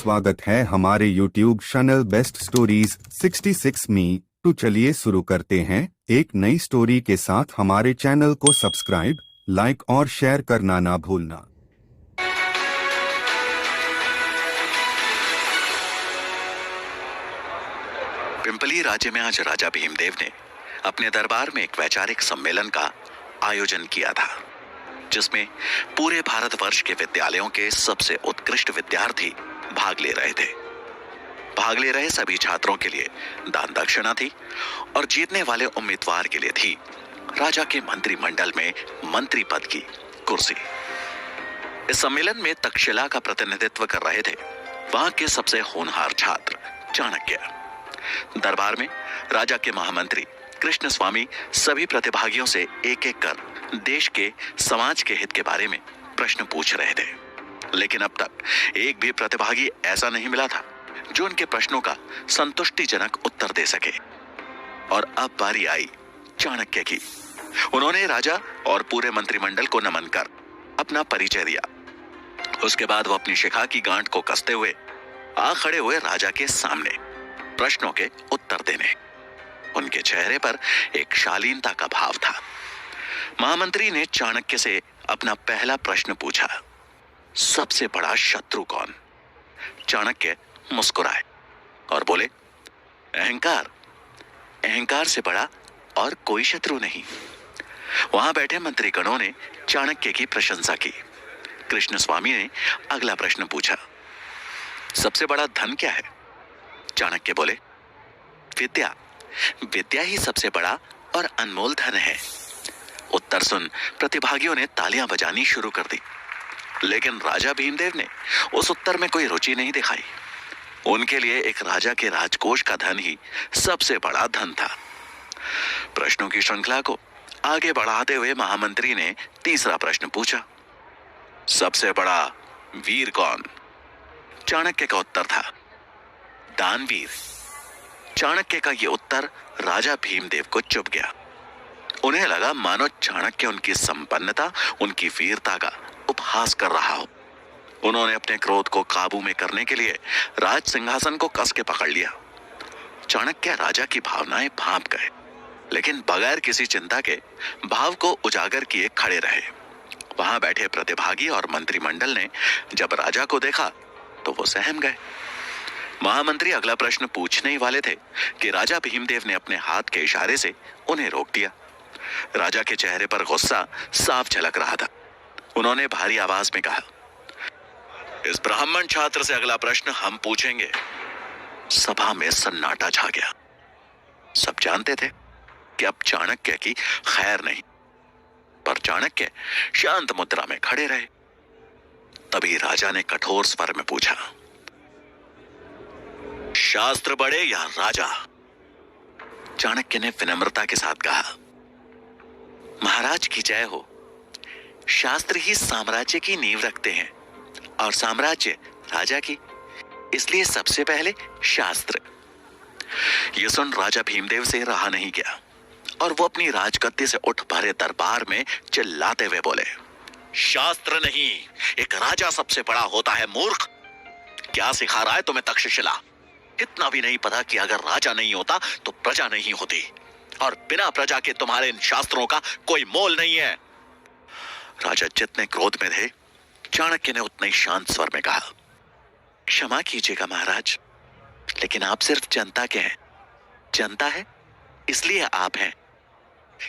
स्वागत है हमारे YouTube चैनल बेस्ट स्टोरीज 66 में। तो चलिए शुरू करते हैं एक नई स्टोरी के साथ। हमारे चैनल को सब्सक्राइब, लाइक और शेयर करना ना भूलना। पिंपली राज्य में आज राजा भीमदेव ने अपने दरबार में एक वैचारिक सम्मेलन का आयोजन किया था, जिसमें पूरे भारतवर्ष के विद्यालयों के सबसे उत्कृष्ट विद्यार्थी भाग ले रहे थे। भाग ले रहे सभी छात्रों के लिए दान दक्षिणा थी और जीतने वाले उम्मीदवार के लिए थी राजा के मंत्रिमंडल में मंत्री पद की कुर्सी। इस सम्मेलन में तक्षशिला का प्रतिनिधित्व कर रहे थे वहां के सबसे होनहार छात्र चाणक्य। दरबार में राजा के महामंत्री कृष्ण स्वामी सभी प्रतिभागियों से एक एक कर देश के समाज के हित के बारे में प्रश्न पूछ रहे थे, लेकिन अब तक एक भी प्रतिभागी ऐसा नहीं मिला था जो उनके प्रश्नों का संतुष्टिजनक उत्तर दे सके। और अब बारी आई चाणक्य की। उन्होंने राजा और पूरे मंत्रिमंडल को नमन कर अपना परिचय दिया। उसके बाद वो अपनी शिखा की गांठ को कसते हुए आ खड़े हुए राजा के सामने प्रश्नों के उत्तर देने। उनके चेहरे पर एक शालीनता का भाव था। महामंत्री ने चाणक्य से अपना पहला प्रश्न पूछा, सबसे बड़ा शत्रु कौन? चाणक्य मुस्कुराए और बोले, अहंकार। अहंकार से बड़ा और कोई शत्रु नहीं। वहां बैठे मंत्रीगणों ने चाणक्य की प्रशंसा की। कृष्ण स्वामी ने अगला प्रश्न पूछा, सबसे बड़ा धन क्या है? चाणक्य बोले, विद्या। विद्या ही सबसे बड़ा और अनमोल धन है। उत्तर सुन प्रतिभागियों ने तालियां बजानी शुरू कर दी, लेकिन राजा भीमदेव ने उस उत्तर में कोई रुचि नहीं दिखाई। उनके लिए एक राजा के राजकोष का धन ही सबसे बड़ा धन था। प्रश्नों की श्रृंखला को आगे बढ़ाते हुए महामंत्री ने तीसरा प्रश्न पूछा, सबसे बड़ा वीर कौन? चाणक्य का उत्तर था, दानवीर। चाणक्य का यह उत्तर राजा भीमदेव को चुभ गया। उन्हें लगा मानो चाणक्य उनकी संपन्नता, उनकी वीरता का उपहास कर रहा हो। उन्होंने अपने क्रोध को काबू में करने के लिए राज सिंहासन को कस के पकड़ लिया। चाणक्य राजा की भावनाएं भांप गए, लेकिन बगैर किसी चिंता के भाव को उजागर किए खड़े रहे। वहां बैठे प्रतिभागी और मंत्रिमंडल ने जब राजा को देखा तो वो सहम गए। महामंत्री अगला प्रश्न पूछने ही वाले थे कि राजा भीमदेव ने अपने हाथ के इशारे से उन्हें रोक दिया। राजा के चेहरे पर गुस्सा साफ झलक रहा था। उन्होंने भारी आवाज में कहा, इस ब्राह्मण छात्र से अगला प्रश्न हम पूछेंगे। सभा में सन्नाटा छा गया। सब जानते थे कि अब चाणक्य की खैर नहीं, पर चाणक्य शांत मुद्रा में खड़े रहे। तभी राजा ने कठोर स्वर में पूछा, शास्त्र बड़े या राजा? चाणक्य ने विनम्रता के साथ कहा, महाराज की जय हो। शास्त्र ही साम्राज्य की नींव रखते हैं और साम्राज्य राजा की, इसलिए सबसे पहले शास्त्र। यह सुन राजा भीमदेव से रहा नहीं गया और वो अपनी राजगद्दी से उठ भरे दरबार में चिल्लाते हुए बोले, शास्त्र नहीं, एक राजा सबसे बड़ा होता है, मूर्ख। क्या सिखा रहा है तुम्हें तक्षशिला? इतना भी नहीं पता कि अगर राजा नहीं होता तो प्रजा नहीं होती, और बिना प्रजा के तुम्हारे इन शास्त्रों का कोई मोल नहीं है। राजा जितने क्रोध में थे, चाणक्य ने उतने ही शांत स्वर में कहा, क्षमा कीजिएगा महाराज, लेकिन आप सिर्फ जनता के हैं। जनता है इसलिए आप हैं।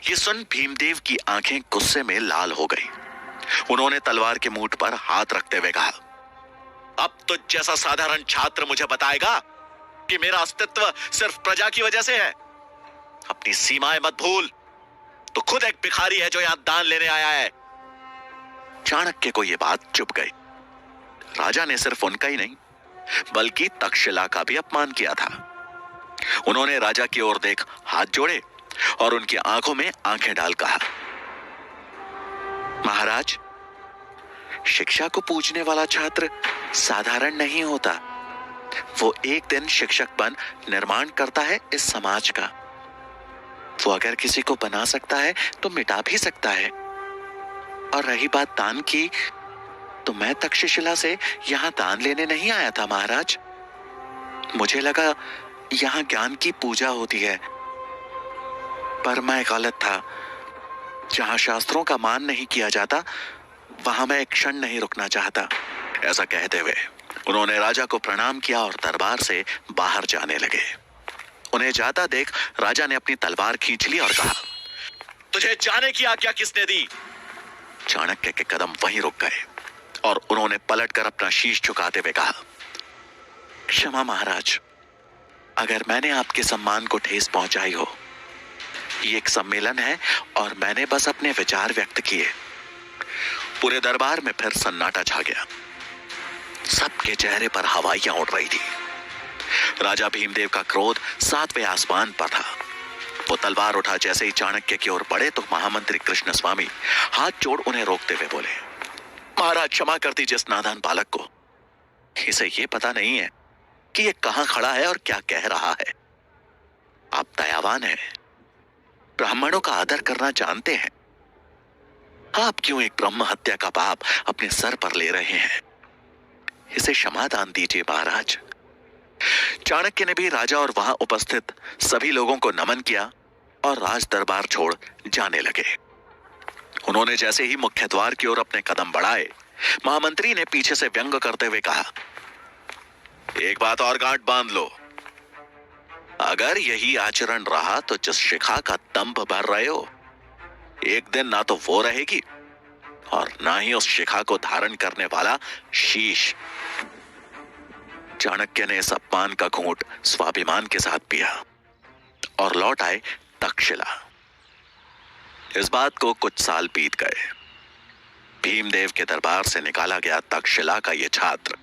ये सुन भीमदेव की आंखें गुस्से में लाल हो गई। उन्होंने तलवार के मूठ पर हाथ रखते हुए कहा, अब तो जैसा साधारण छात्र मुझे बताएगा कि मेरा अस्तित्व सिर्फ प्रजा की वजह से है। अपनी सीमाएं मत भूल, तो खुद एक भिखारी है जो यहां दान लेने आया है। चाणक्य को यह बात चुभ गई। राजा ने सिर्फ उनका ही नहीं बल्कि तक्षशिला का भी अपमान किया था। उन्होंने राजा की ओर देख हाथ जोड़े और उनकी आंखों में आंखें डाल कहा, महाराज, शिक्षा को पूजने वाला छात्र साधारण नहीं होता। वो एक दिन शिक्षक बन निर्माण करता है इस समाज का। वो अगर किसी को बना सकता है तो मिटा भी सकता है। और रही बात दान की, तो मैं तक्षशिला से यहाँ दान लेने नहीं आया था महाराज। मुझे लगा यहाँ ज्ञान की पूजा होती है, पर मैं गलत था। जहाँ शास्त्रों का मान नहीं किया जाता वहां मैं एक क्षण नहीं रुकना चाहता। ऐसा कहते हुए उन्होंने राजा को प्रणाम किया और दरबार से बाहर जाने लगे। उन्हें जाता देख राजा ने अपनी तलवार खींच ली और कहा, तुझे जाने की आज्ञा किसने दी? चाणक्य के कदम वहीं रुक गए और उन्होंने पलटकर अपना शीश झुकाते हुए कहा, क्षमा महाराज, अगर मैंने आपके सम्मान को ठेस पहुंचाई हो। ये एक सम्मेलन है और मैंने बस अपने विचार व्यक्त किए। पूरे दरबार में फिर सन्नाटा छा गया। सबके चेहरे पर हवाइयां उड़ रही थी। राजा भीमदेव का क्रोध 7वें आसमान पर था। वो तलवार उठा जैसे ही चाणक्य की ओर बढ़े तो महामंत्री कृष्ण स्वामी हाथ जोड़ उन्हें रोकते हुए बोले, महाराज क्षमा कर दीजिए इस नादान बालक को। इसे ये पता नहीं है कि ये कहां खड़ा है और क्या कह रहा है। आप दयावान हैं, ब्राह्मणों का आदर करना जानते हैं। आप क्यों एक ब्रह्म हत्या का पाप अपने सर पर ले रहे हैं? इसे क्षमा दान दीजिए महाराज। चाणक्य ने भी राजा और वहां उपस्थित सभी लोगों को नमन किया और राज दरबार छोड़ जाने लगे। उन्होंने जैसे ही मुख्य द्वार की ओर अपने कदम बढ़ाए, महामंत्री ने पीछे से व्यंग करते हुए कहा, एक बात और गांठ बांध लो। अगर यही आचरण रहा तो जिस शिखा का दंभ भर रहे हो, एक दिन ना तो वो रहेगी और ना ही उस शिखा को धारण करने वाला शीश। चाणक्य ने इस अपमान का घूंट स्वाभिमान के साथ पिया और लौट आए तक्षशिला। इस बात को कुछ साल बीत गए। भीमदेव के दरबार से निकाला गया तक्षशिला का यह छात्र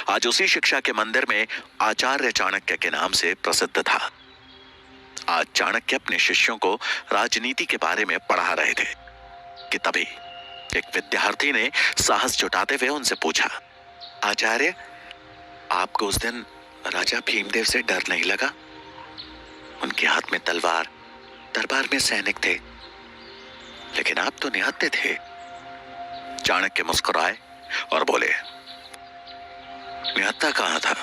आज उसी शिक्षा के मंदिर में आचार्य चाणक्य के नाम से प्रसिद्ध था। आज चाणक्य अपने शिष्यों को राजनीति के बारे में पढ़ा रहे थे कि तभी एक विद्यार्थी ने साहस जुटाते हुए उनसे पूछा, आचार्य, आपको उस दिन राजा भीमदेव से डर नहीं लगा? उनके हाथ में तलवार, दरबार में सैनिक थे, लेकिन आप तो निहत्थे थे। चाणक्य मुस्कुराए और बोले, निहत्था कहां था?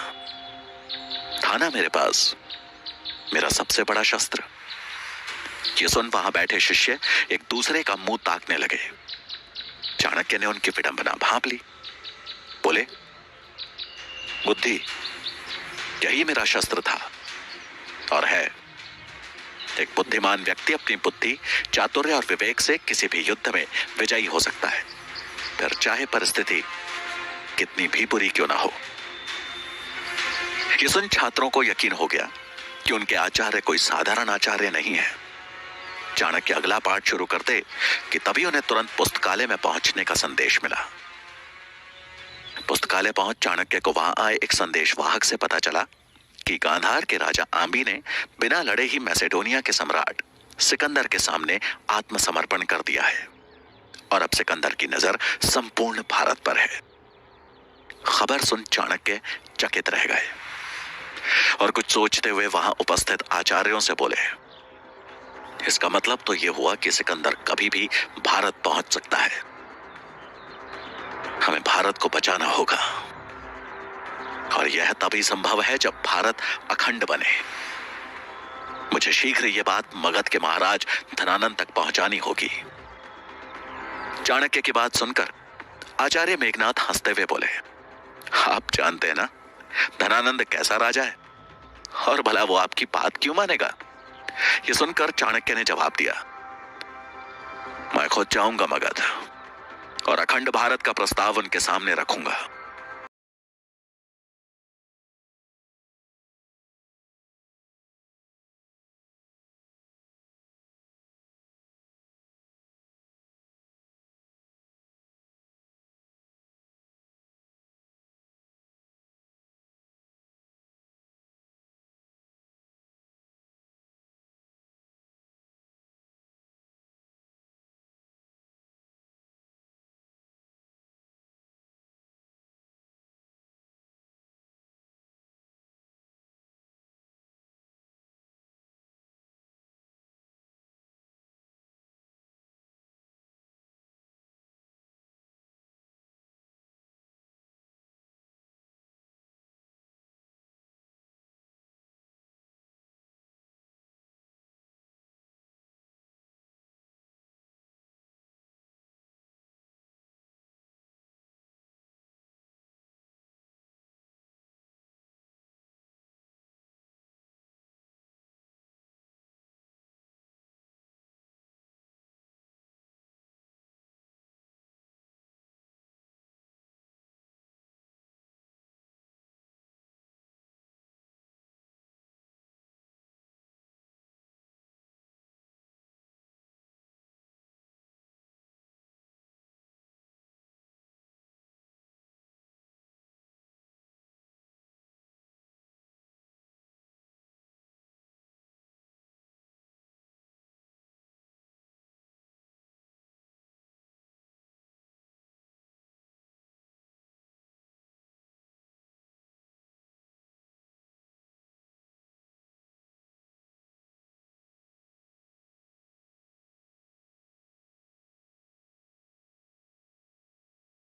था ना मेरे पास मेरा सबसे बड़ा शस्त्र। ये सुन वहां बैठे शिष्य एक दूसरे का मुंह ताकने लगे। चाणक्य ने उनकी विडंबना भांप ली। बोले, बुद्धि, यही मेरा शस्त्र था और है। एक बुद्धिमान व्यक्ति अपनी बुद्धि, चातुर्य और विवेक से किसी भी युद्ध में विजयी हो सकता है, फिर चाहे परिस्थिति कितनी भी बुरी क्यों ना हो। ये सुन छात्रों को यकीन हो गया कि उनके आचार्य कोई साधारण आचार्य नहीं है। चाणक्य अगला पाठ शुरू करते कि तभी उन्हें तुरंत पुस्तकालय में पहुंचने का संदेश मिला। पुस्तकालय पहुंच चाणक्य को वहां आए एक संदेश वाहक से पता चला कि गांधार के राजा आंबी ने बिना लड़े ही मैसेडोनिया के सम्राट सिकंदर के सामने आत्मसमर्पण कर दिया है और अब सिकंदर की नजर संपूर्ण भारत पर है। खबर सुन चाणक्य चकित रह गए और कुछ सोचते हुए वहां उपस्थित आचार्यों से बोले, इसका मतलब तो यह हुआ कि सिकंदर कभी भी भारत पहुंच सकता है। हमें भारत को बचाना होगा और यह तभी संभव है जब भारत अखंड बने। मुझे शीघ्र यह बात मगध के महाराज धनानंद तक पहुंचानी होगी। चाणक्य की बात सुनकर आचार्य मेघनाथ हंसते हुए बोले, आप जानते हैं ना धनानंद कैसा राजा है और भला वो आपकी बात क्यों मानेगा? ये सुनकर चाणक्य ने जवाब दिया, मैं खुद जाऊंगा मगध और अखंड भारत का प्रस्ताव उनके सामने रखूंगा।